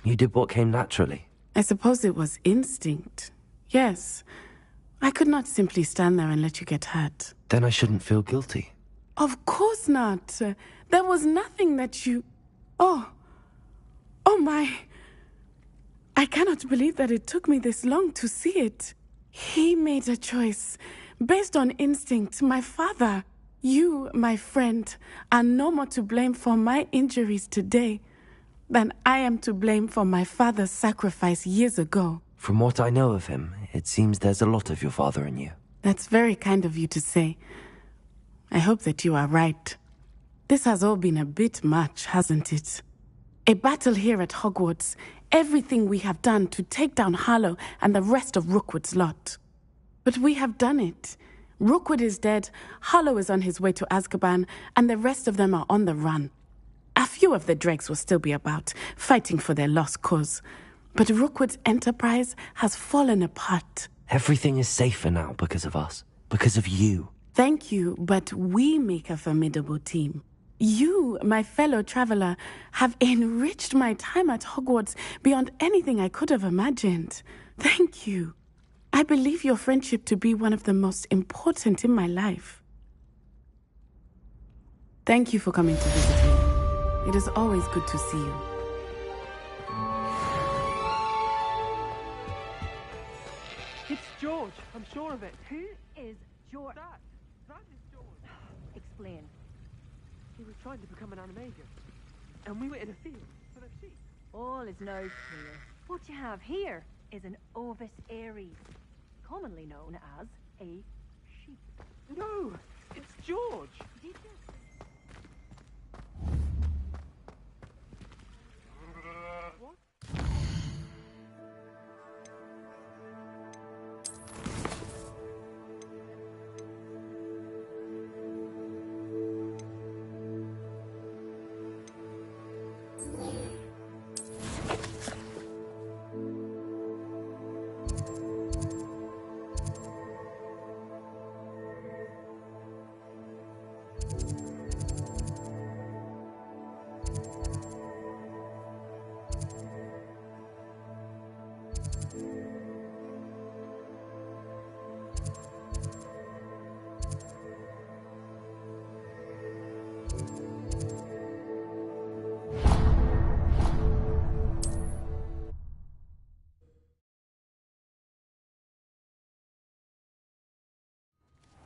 You did what came naturally. I suppose it was instinct. Yes. I could not simply stand there and let you get hurt. Then I shouldn't feel guilty. Of course not. There was nothing that you... Oh my... I cannot believe that it took me this long to see it. He made a choice based on instinct. My father, you, my friend, are no more to blame for my injuries today than I am to blame for my father's sacrifice years ago. From what I know of him, it seems there's a lot of your father in you. That's very kind of you to say. I hope that you are right. This has all been a bit much, hasn't it? A battle here at Hogwarts. Everything we have done to take down Harlow and the rest of Rookwood's lot. But we have done it. Rookwood is dead, Harlow is on his way to Azkaban, and the rest of them are on the run. A few of the dregs will still be about, fighting for their lost cause. But Rookwood's enterprise has fallen apart. Everything is safer now because of us. Because of you. Thank you, but we make a formidable team. You, my fellow traveler, have enriched my time at Hogwarts beyond anything I could have imagined. Thank you. I believe your friendship to be one of the most important in my life. Thank you for coming to visit me. It is always good to see you. It's George, I'm sure of it. Who is George? That is George. Explain. He was trying to become an animagus. And we were in a field full of sheep. All is now clear. What you have here is an Ovis Aries, commonly known as a sheep. No, it's George. Did you? What?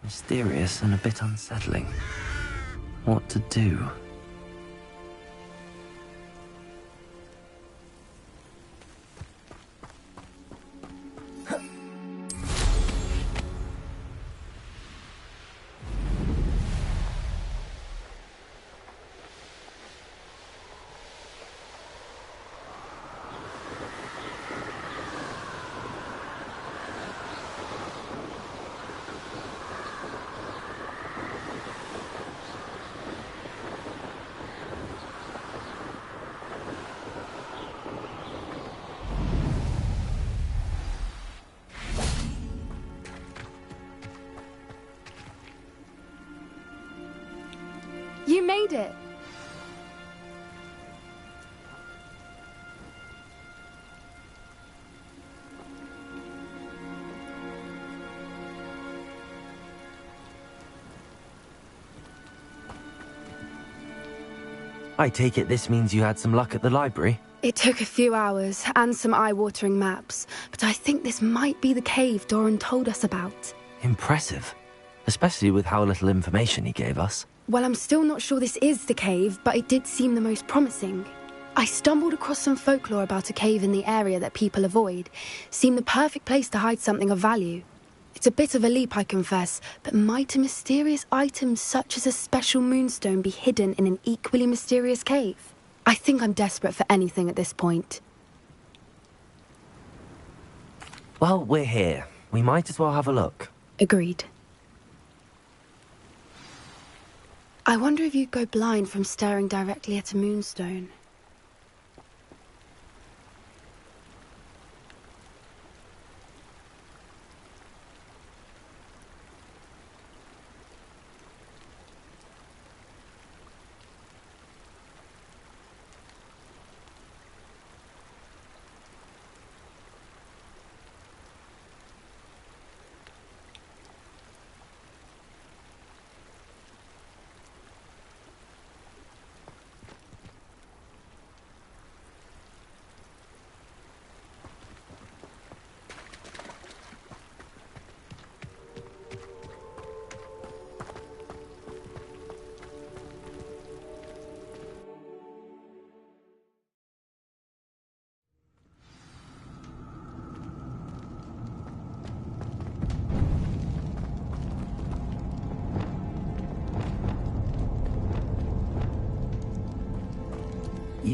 Mysterious and a bit unsettling. What to do? You made it! I take it this means you had some luck at the library? It took a few hours and some eye-watering maps, but I think this might be the cave Doran told us about. Impressive. Especially with how little information he gave us. Well, I'm still not sure this is the cave, but it did seem the most promising. I stumbled across some folklore about a cave in the area that people avoid. Seemed the perfect place to hide something of value. It's a bit of a leap, I confess, but might a mysterious item such as a special moonstone be hidden in an equally mysterious cave? I think I'm desperate for anything at this point. Well, we're here. We might as well have a look. Agreed. I wonder if you'd go blind from staring directly at a moonstone.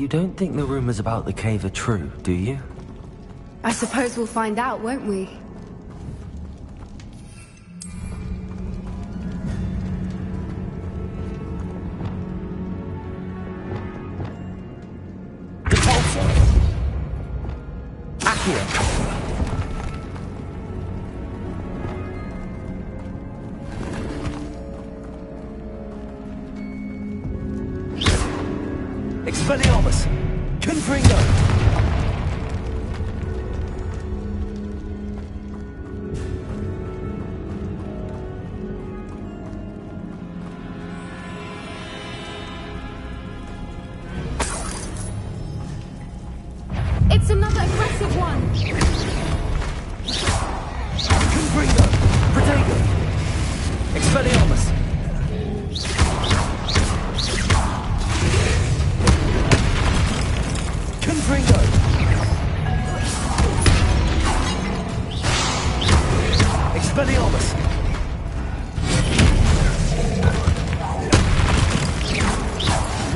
You don't think the rumors about the cave are true, do you? I suppose we'll find out, won't we? Expelliarmus! Confringo! It's another aggressive one! Confringo! Protego! Expelliarmus! Confringo! Expelliarmus!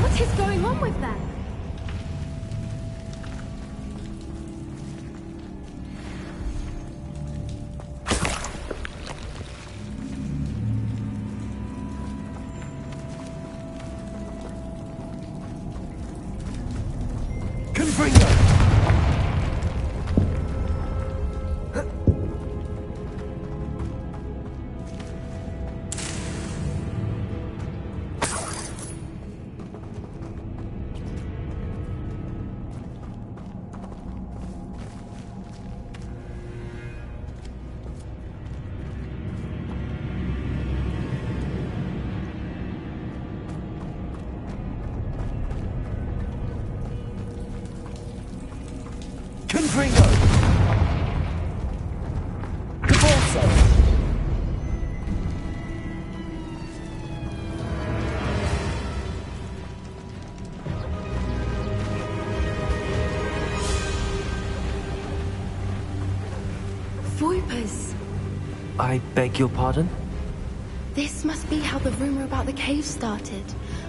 What is going on with them? Confringo! Confringo! Cabalso! Voipers! I beg your pardon? This must be how the rumor about the cave started.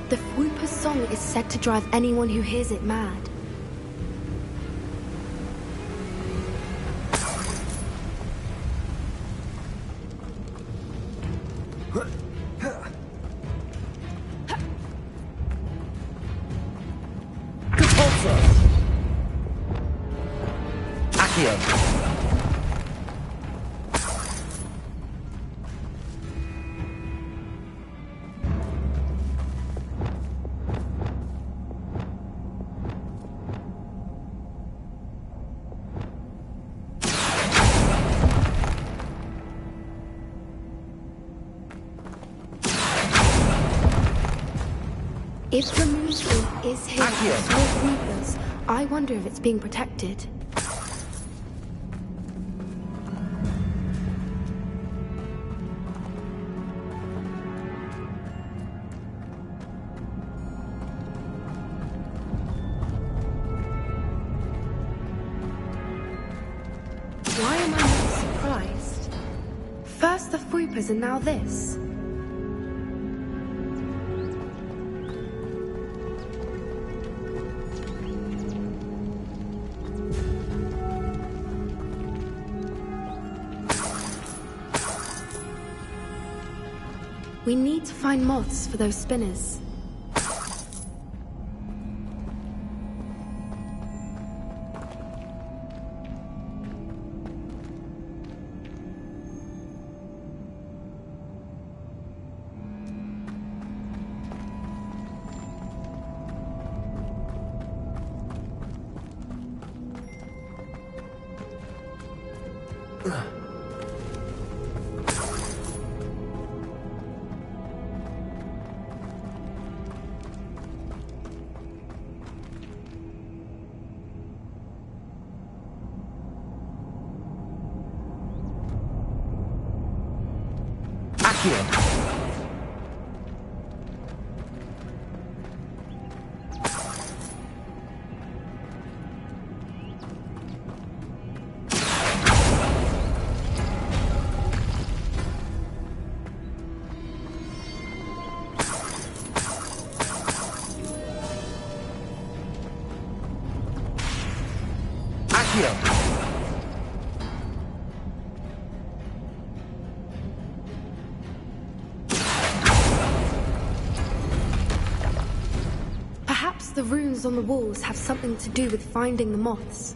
The Voiper's song is said to drive anyone who hears it mad. If the moonstone is here for small Voipers, I wonder if it's being protected. Why am I not surprised? First the Voipers and now this. We need to find moths for those spinners. Accio! Perhaps the runes on the walls have something to do with finding the moths.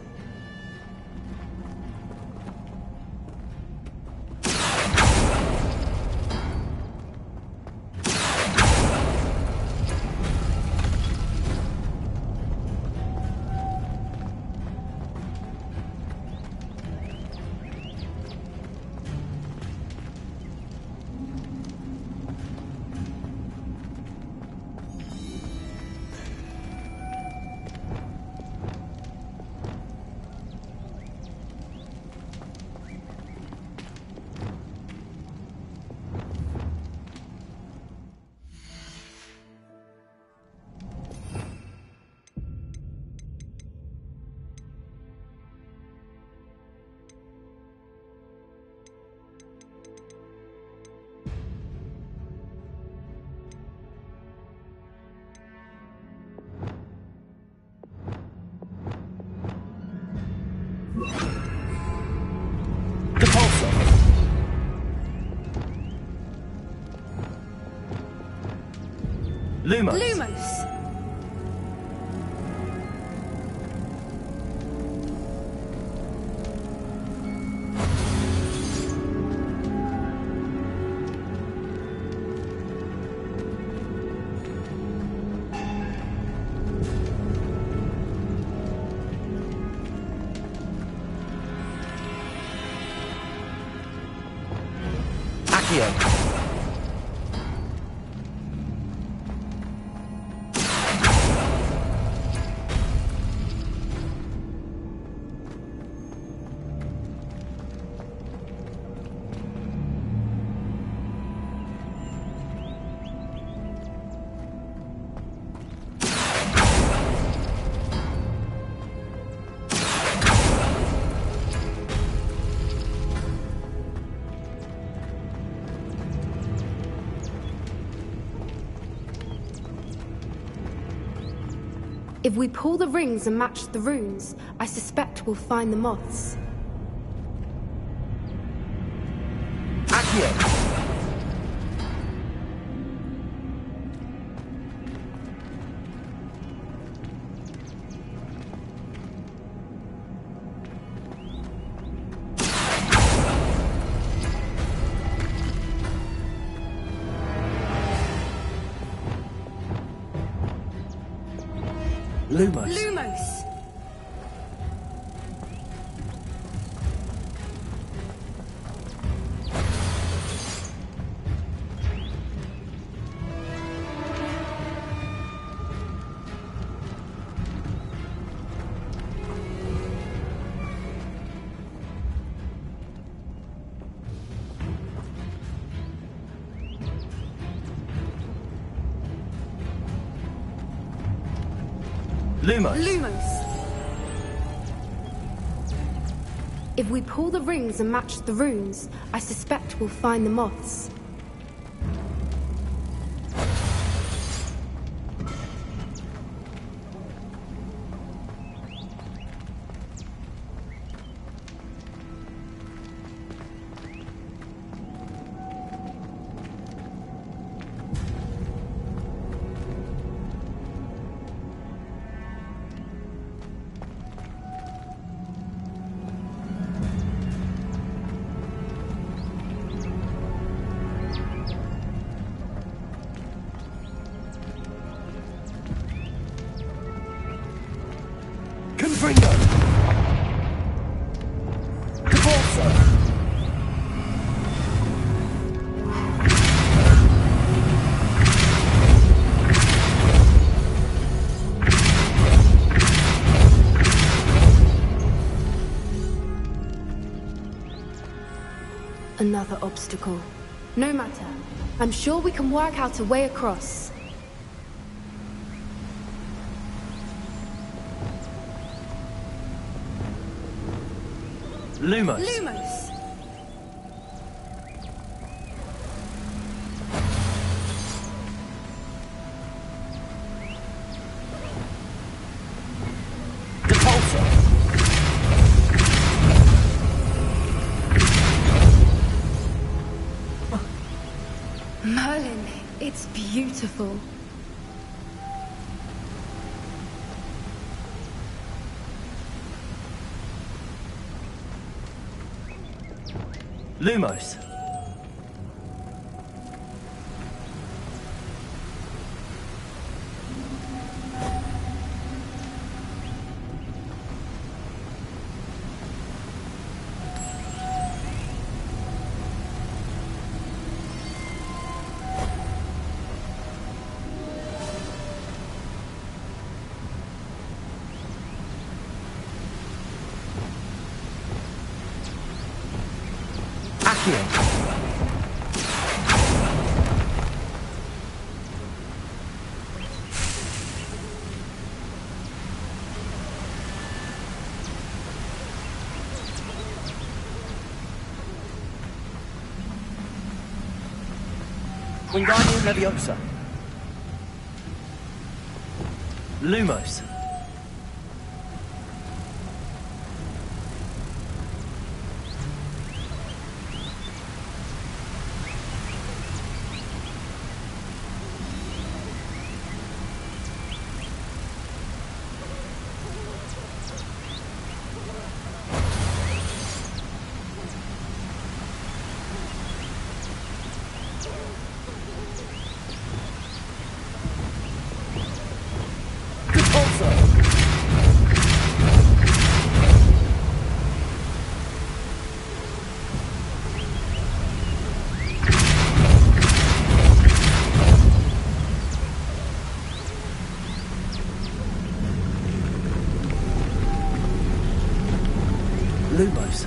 Lumos! Lumos! Accio! If we pull the rings and match the runes, I suspect we'll find the moths. Accio! Lumos! Lumos! Lumos! Lumos! If we pull the rings and match the runes, I suspect we'll find the moths. Confringo! Cavalso! Another obstacle. No matter. I'm sure we can work out a way across. Lumos! Lumos! Cavalso! It's beautiful. Lumos. Accio. Wingardium Leviosa. Lumos. Lumos.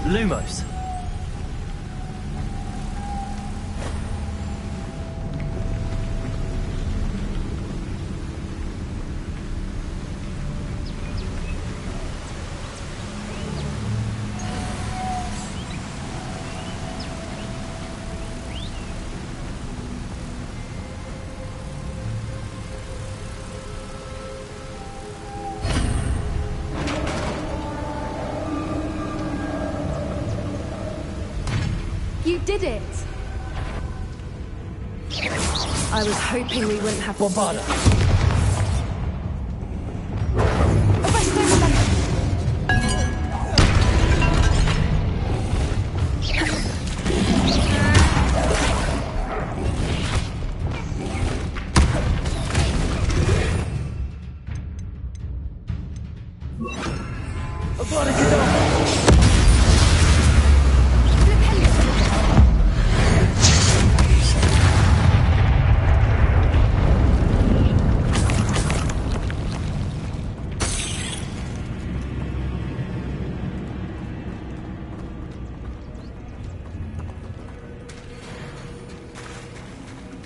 Lumos. You did it! I was hoping we wouldn't have to... Bombarda.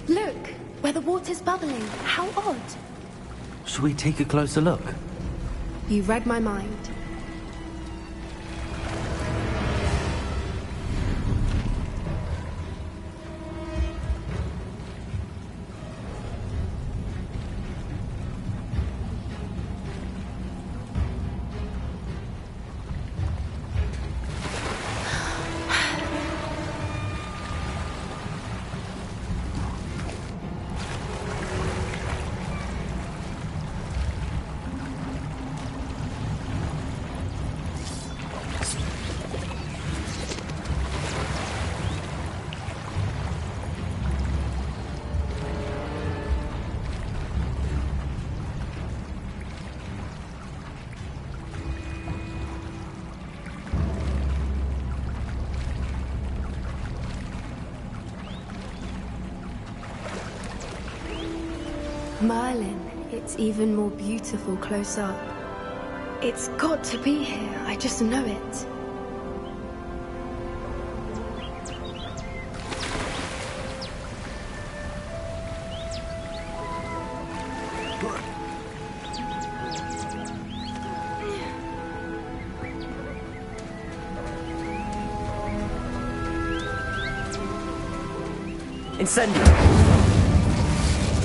Look, where the water's bubbling. How odd. Should we take a closer look? You read my mind. Merlin, it's even more beautiful close up. It's got to be here, I just know it. Incendio!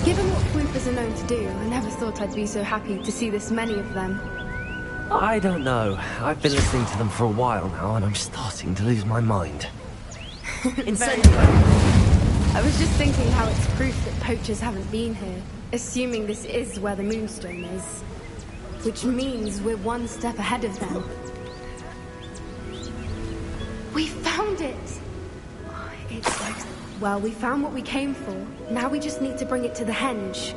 Given what Floopers are known to do, I never thought I'd be so happy to see this many of them. I don't know. I've been listening to them for a while now, and I'm starting to lose my mind. Incendio! I was just thinking how it's proof that poachers haven't been here, assuming this is where the Moonstone is. Which means we're one step ahead of them. We found it! It's like... Well, we found what we came for. Now we just need to bring it to the henge.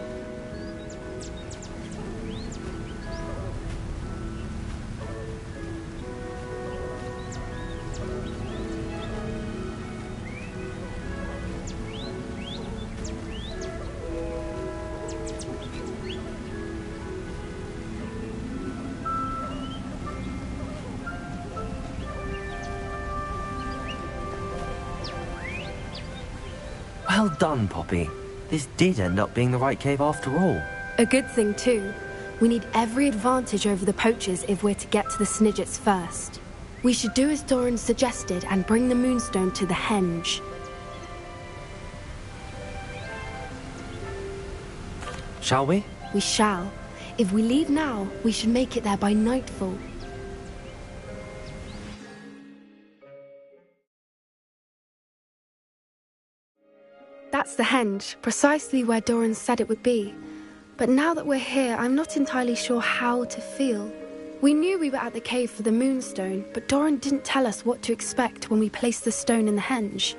Well done, Poppy. This did end up being the right cave after all. A good thing, too. We need every advantage over the poachers if we're to get to the Snidgets first. We should do as Doran suggested and bring the Moonstone to the henge. Shall we? We shall. If we leave now, we should make it there by nightfall. That's the henge, precisely where Doran said it would be. But now that we're here, I'm not entirely sure how to feel. We knew we were at the cave for the Moonstone, but Doran didn't tell us what to expect when we placed the stone in the henge.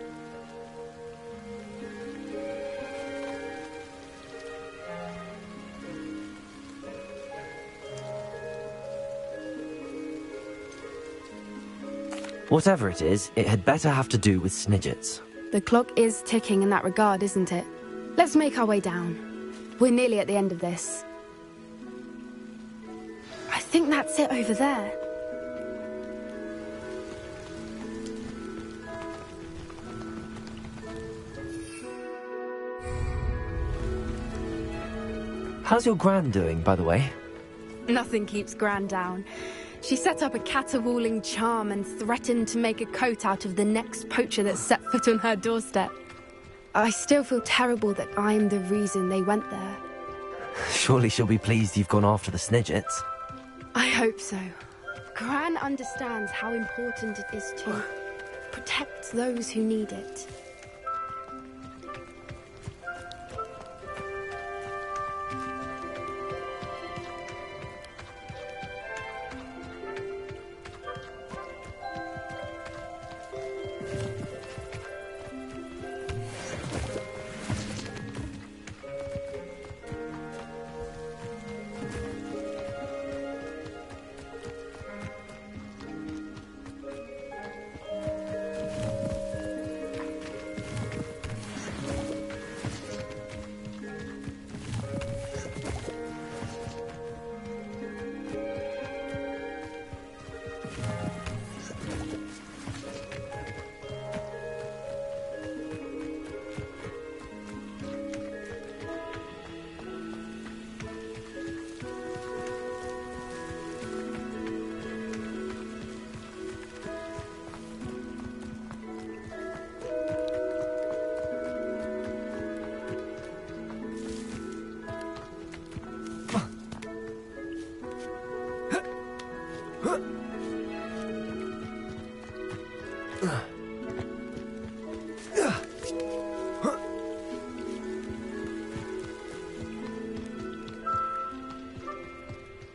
Whatever it is, it had better have to do with Snidgets. The clock is ticking in that regard, isn't it? Let's make our way down. We're nearly at the end of this. I think that's it over there. How's your Gran doing, by the way? Nothing keeps Gran down. She set up a caterwauling charm and threatened to make a coat out of the next poacher that set foot on her doorstep. I still feel terrible that I'm the reason they went there. Surely she'll be pleased you've gone after the Snidgets. I hope so. Gran understands how important it is to protect those who need it.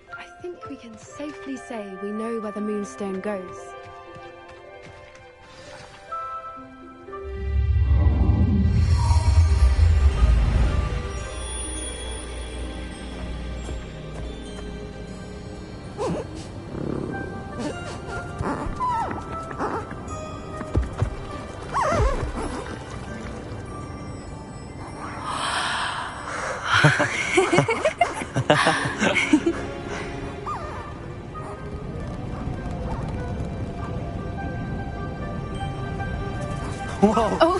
I think we can safely say we know where the Moonstone goes. Whoa! Oh!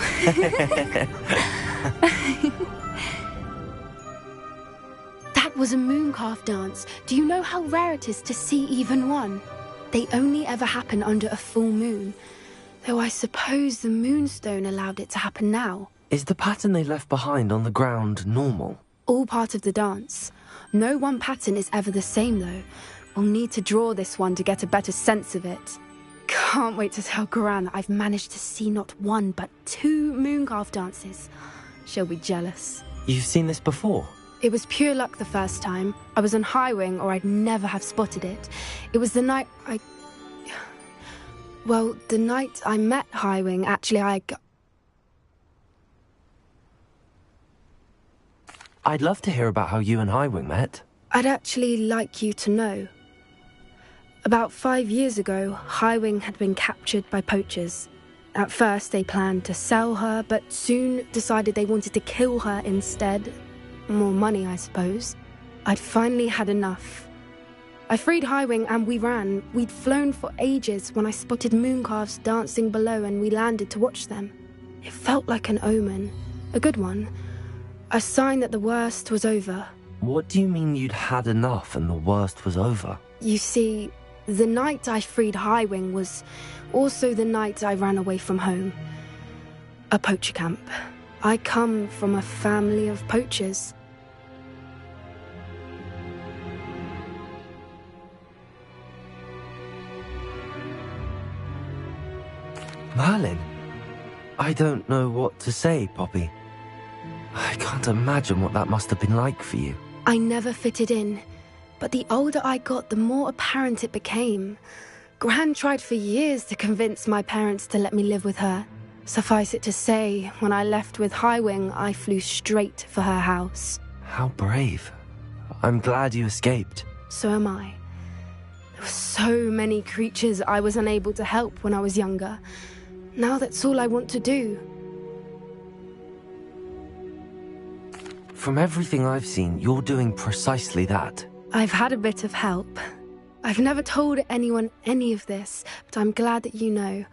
That was a mooncalf dance. Do you know how rare it is to see even one? They only ever happen under a full moon. Though I suppose the Moonstone allowed it to happen now. Is the pattern they left behind on the ground normal? All part of the dance. No one pattern is ever the same, though. We'll need to draw this one to get a better sense of it. Can't wait to tell Gran that I've managed to see not one, but 2 mooncalf dances. She'll be jealous. You've seen this before? It was pure luck the first time. I was on Highwing, or I'd never have spotted it. It was the night Well, the night I met Highwing, actually, I'd love to hear about how you and Highwing met. I'd actually like you to know. About 5 years ago, Highwing had been captured by poachers. At first, they planned to sell her, but soon decided they wanted to kill her instead. More money, I suppose. I'd finally had enough. I freed Highwing and we ran. We'd flown for ages when I spotted mooncalves dancing below and we landed to watch them. It felt like an omen. A good one. A sign that the worst was over. What do you mean you'd had enough and the worst was over? You see, the night I freed Highwing was also the night I ran away from home. A poacher camp. I come from a family of poachers. Merlin? I don't know what to say, Poppy. I can't imagine what that must have been like for you. I never fitted in, but the older I got, the more apparent it became. Gran tried for years to convince my parents to let me live with her. Suffice it to say, when I left with Highwing, I flew straight for her house. How brave. I'm glad you escaped. So am I. There were so many creatures I was unable to help when I was younger. Now that's all I want to do. From everything I've seen, you're doing precisely that. I've had a bit of help. I've never told anyone any of this, but I'm glad that you know.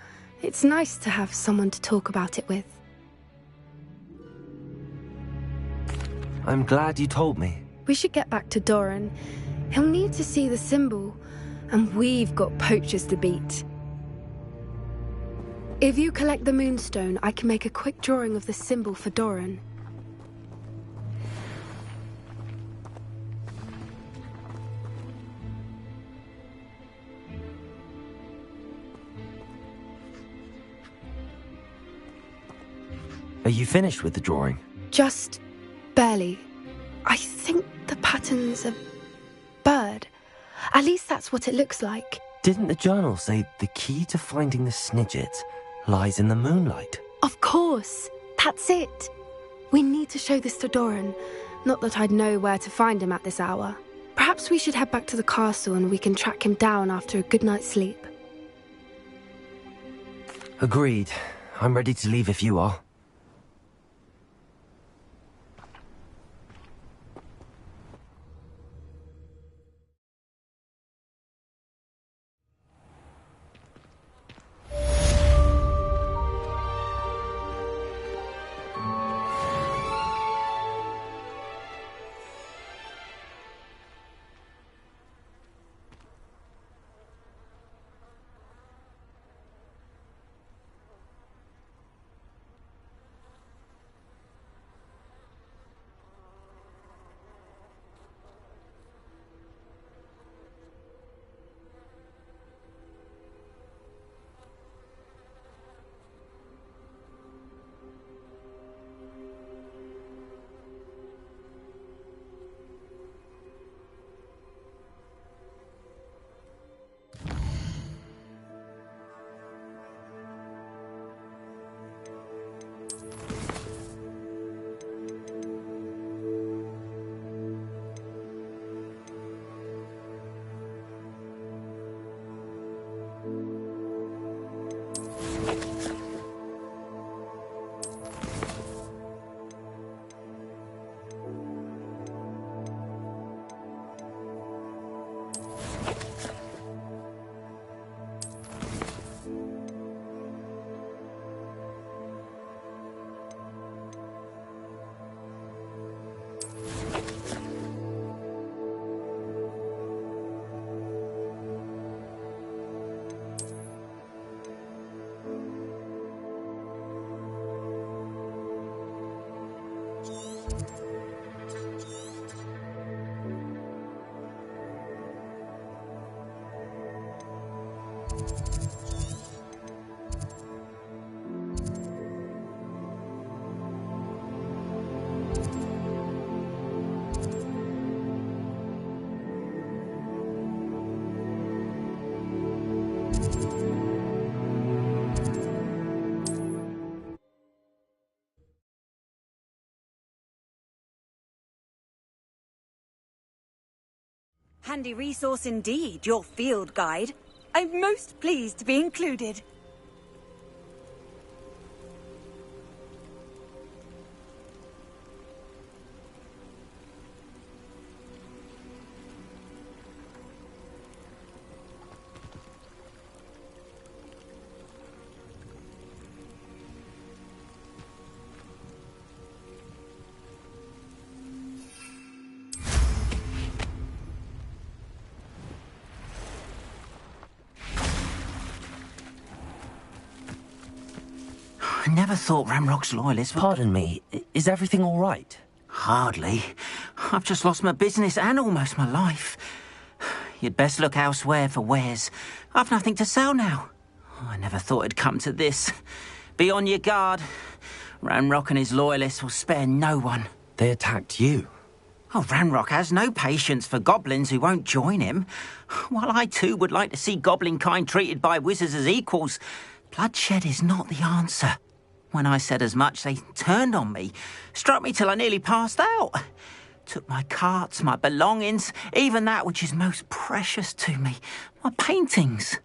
It's nice to have someone to talk about it with. I'm glad you told me. We should get back to Doran. He'll need to see the symbol, and we've got poachers to beat. If you collect the moonstone, I can make a quick drawing of the symbol for Doran. Are you finished with the drawing? Just barely. I think the pattern's a bird. At least that's what it looks like. Didn't the journal say the key to finding the Snidget lies in the moonlight? Of course. That's it. We need to show this to Doran. Not that I'd know where to find him at this hour. Perhaps we should head back to the castle and we can track him down after a good night's sleep. Agreed. I'm ready to leave if you are. Handy resource indeed, your field guide. I'm most pleased to be included. I never thought Ramrock's loyalists were... Pardon me, is everything all right? Hardly. I've just lost my business and almost my life. You'd best look elsewhere for wares. I've nothing to sell now. I never thought it'd come to this. Be on your guard. Ramrock and his loyalists will spare no one. They attacked you. Oh, Ramrock has no patience for goblins who won't join him. While I too would like to see goblin kind treated by wizards as equals, bloodshed is not the answer. When I said as much, they turned on me, struck me till I nearly passed out. Took my carts, my belongings, even that which is most precious to me, my paintings.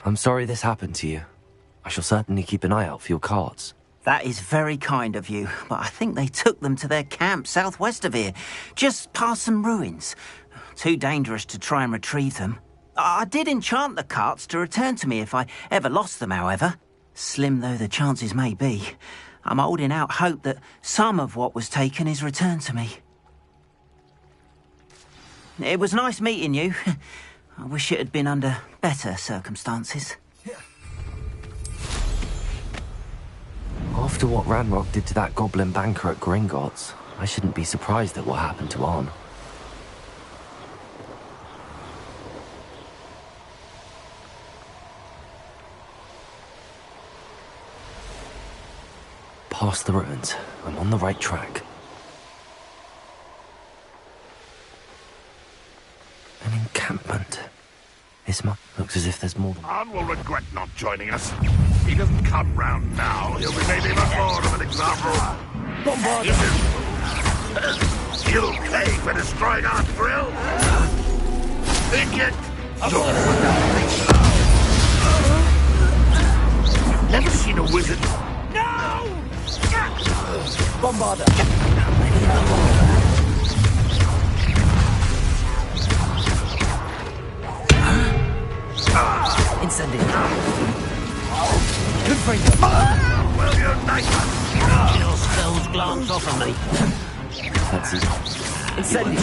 I'm sorry this happened to you. I shall certainly keep an eye out for your carts. That is very kind of you, but I think they took them to their camp southwest of here, just past some ruins. Too dangerous to try and retrieve them. I did enchant the carts to return to me if I ever lost them, however. Slim though the chances may be, I'm holding out hope that some of what was taken is returned to me. It was nice meeting you. I wish it had been under better circumstances. After what Ranrock did to that goblin banker at Gringotts, I shouldn't be surprised at what happened to Arn. Past the ruins. I'm on the right track. An encampment. This looks as if there's more than... Arn will regret not joining us. He doesn't come round now. He'll be made even more of an example. You pay for destroying our thrill? Idiot! Never seen a wizard. No! Bombarder! Incendio! Good for you! Well, you're nice. Your spells glance off of me. That's it. Incendio!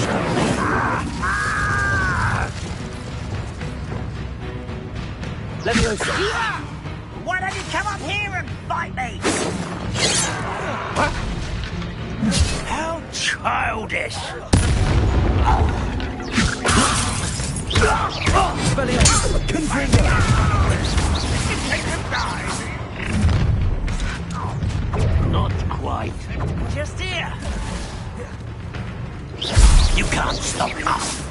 Leviosa! Why don't you come up here and fight me? How childish! Not quite. Just here. You can't stop us.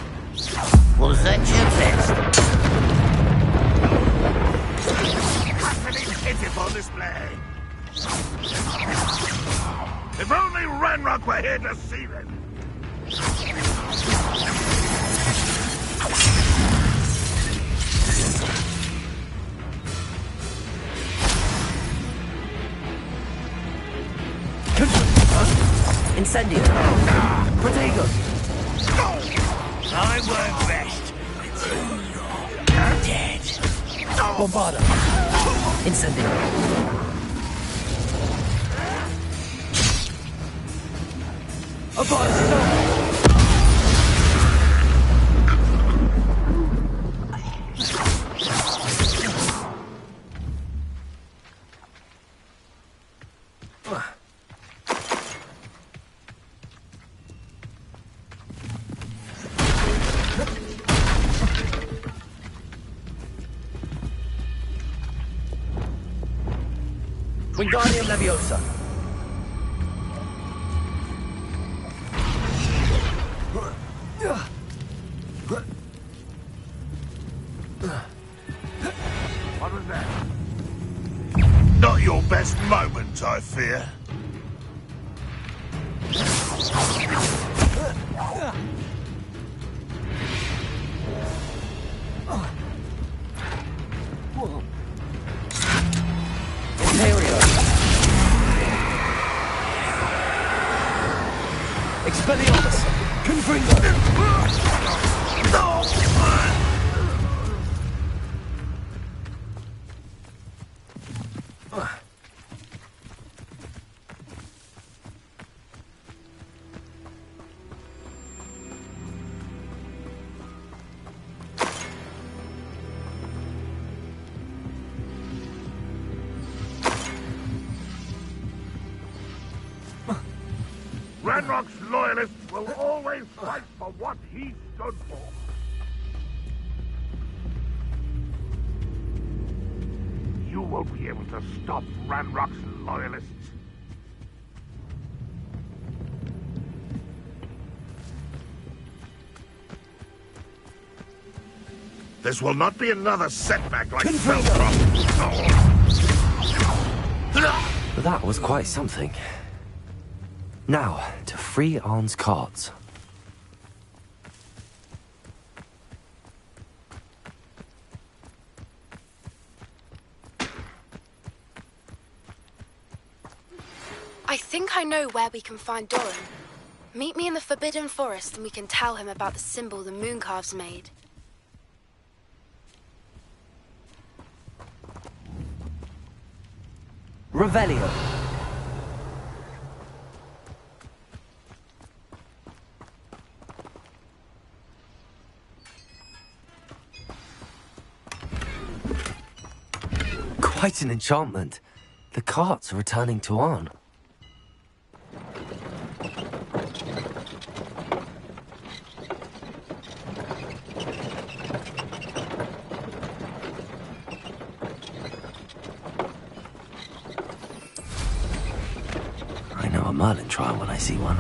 Was that your best? Utterly pitiful display. If only Ranrock were here to see them. Incendio! Protego! I won't rest until you're dead. Bombarda! Incendio! Wingardium Leviosa! What was that? Not your best moment, I fear. Expelliarmus! Confringo! Ranrock's loyalists will always fight for what he stood for. You won't be able to stop Ranrock's loyalists. This will not be another setback like Spellcraft. That was quite something. Now, to free Arn's carts. I think I know where we can find Doran. Meet me in the Forbidden Forest and we can tell him about the symbol the Mooncalves made. Revelio. Quite an enchantment. The carts are returning to Arn. I know a Merlin trial when I see one.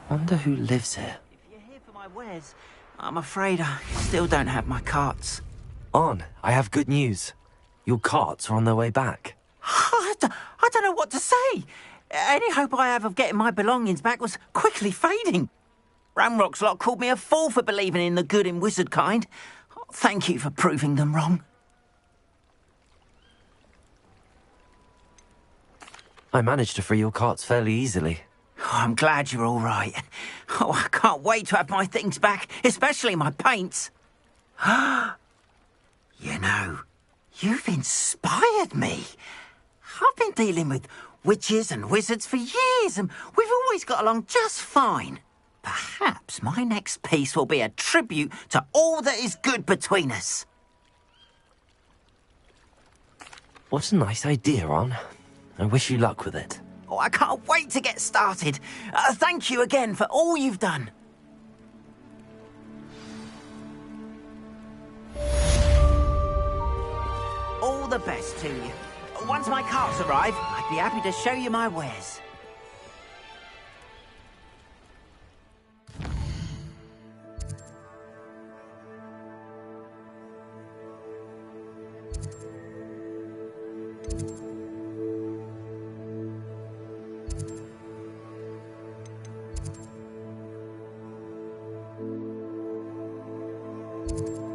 Wonder who lives here. If you're here for my wares, I'm afraid I still don't have my carts. Arn, I have good news. Your carts are on their way back. I don't know what to say. Any hope I have of getting my belongings back was quickly fading. Ranrock's lot called me a fool for believing in the good in wizard kind. Thank you for proving them wrong. I managed to free your carts fairly easily. Oh, I'm glad you're all right. Oh, I can't wait to have my things back, especially my paints. You know, you've inspired me. I've been dealing with witches and wizards for years, and we've always got along just fine. Perhaps my next piece will be a tribute to all that is good between us. What a nice idea, Arn. I wish you luck with it. Oh, I can't wait to get started. Thank you again for all you've done. All the best to you. Once my carts arrive, I'd be happy to show you my wares. you